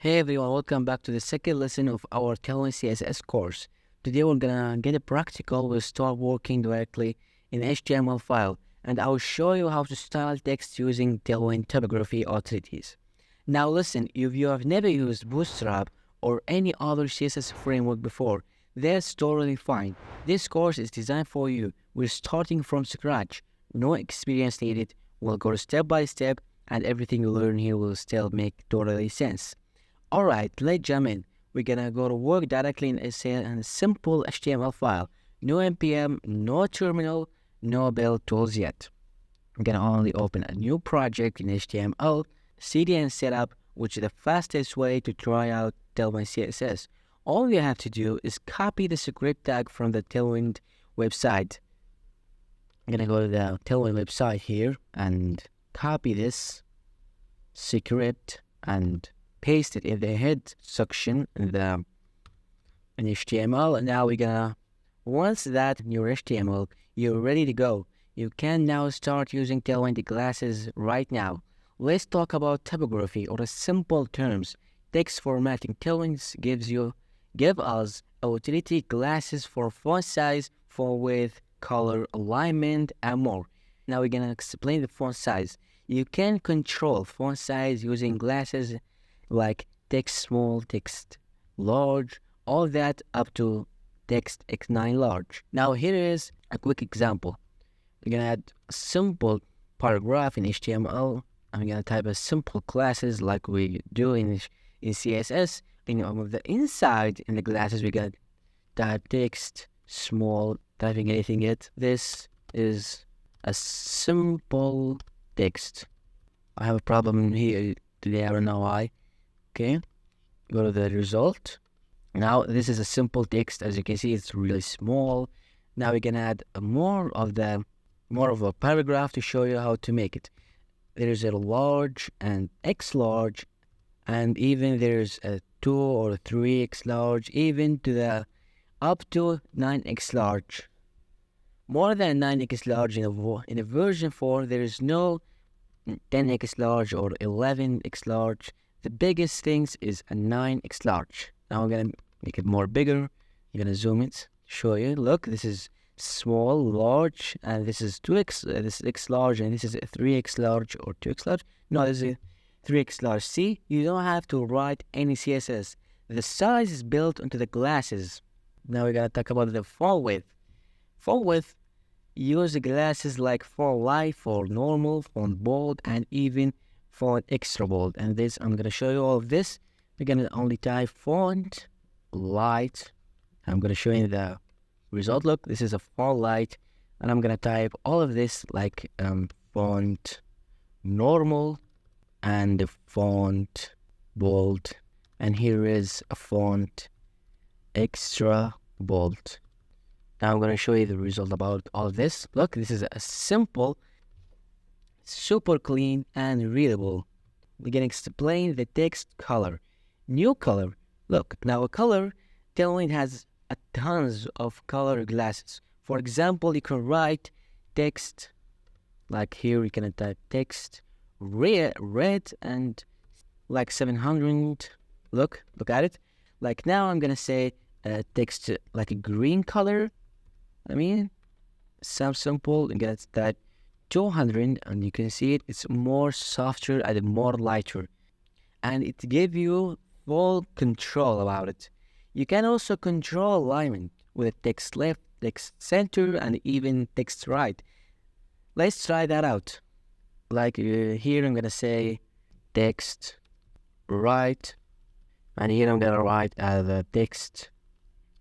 Hey everyone, welcome back to the second lesson of our Tailwind CSS course. Today we're gonna get a practical. We'll start working directly in HTML file, and I'll show you how to style text using Tailwind typography utilities. Now listen, if you have never used Bootstrap or any other CSS framework before, that's totally fine. This course is designed for you. We're starting from scratch, no experience needed. We'll go step by step, and everything you learn here will still make totally sense. Alright, let's jump in. We're gonna go to work directly in a simple HTML file. No npm, no terminal, no build tools yet. I'm gonna only open a new project in HTML, cd and setup, which is the fastest way to try out Tailwind CSS. All you have to do is copy the script tag from the Tailwind website. I'm gonna go to the Tailwind website here and copy this script and paste it in the head section in HTML. And now we're gonna, once that in your HTML, you're ready to go. You can now start using Tailwind classes right now. Let's talk about typography, or simple terms, text formatting. Tailwind give us a utility classes for font size, font width, color, alignment, and more. Now we're gonna explain the font size. You can control font size using classes like text small, text large, all that up to text X9 large. Now here is a quick example. We're gonna add a simple paragraph in HTML. I'm gonna type a simple classes like we do in CSS. And on the inside in the classes, we're gonna type text small, typing anything yet. This is a simple text. I have a problem here today, I don't know why. Okay, go to the result. Now this is a simple text. As you can see, it's really small. Now we can add more of a paragraph to show you how to make it. There's a large and X large, and even there's a 2 or 3X large, even to the up to 9X large. More than 9X large in a version 4, there is no 10X large or 11X large. The biggest things is a 9X large. Now I'm gonna make it more bigger. I'm gonna zoom it, show you. Look, this is small, large, and this is 2X, this is X large, and this is a 3X large or 2X large. No, this is a 3X large. See, you don't have to write any CSS. The size is built into the classes. Now we're gonna talk about the font width. Font width, use the classes like font light, font normal, font bold, and even font extra bold. And this, I'm gonna show you all of this. We're gonna only type font light. I'm gonna show you the result. Look, this is a font light, and I'm gonna type all of this like font normal and the font bold, and here is a font extra bold. Now I'm gonna show you the result about all of this. Look, this is a simple, super clean and readable. We're gonna explain the text color. New color. Look, now a color, Tailwind has a tons of color classes. For example, you can write text, like here you can type text red and like 700. Look at it. Like now I'm gonna say text like a green color. I mean, sounds simple. You get that 200, and you can see it's more softer and more lighter, and it gives you full control about it. You can also control alignment with text left, text center, and even text right. Let's try that out. Like here I'm gonna say text right, and here I'm gonna write the text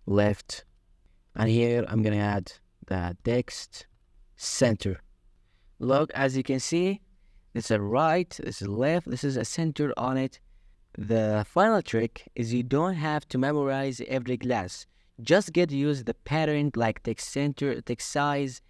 left, and here I'm gonna add the text center. Look, as you can see, this is a right, this is left, this is a center on it. The final trick is you don't have to memorize every class. Just get used the pattern like text center, text size,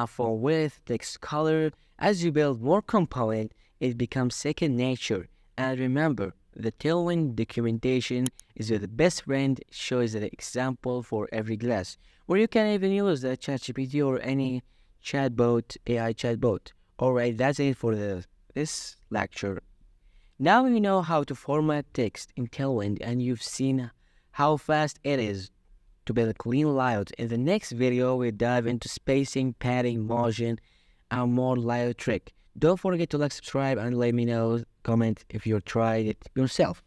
font width, text color. As you build more component, it becomes second nature. And remember, the Tailwind documentation is your best friend. It shows the example for every class, or you can even use the ChatGPT or any chatbot, AI chatbot. Alright, that's it for this lecture. Now you know how to format text in Tailwind, and you've seen how fast it is to build a clean layout. In the next video, we dive into spacing, padding, margin, and more layout trick. Don't forget to like, subscribe, and let me know, comment if you tried it yourself.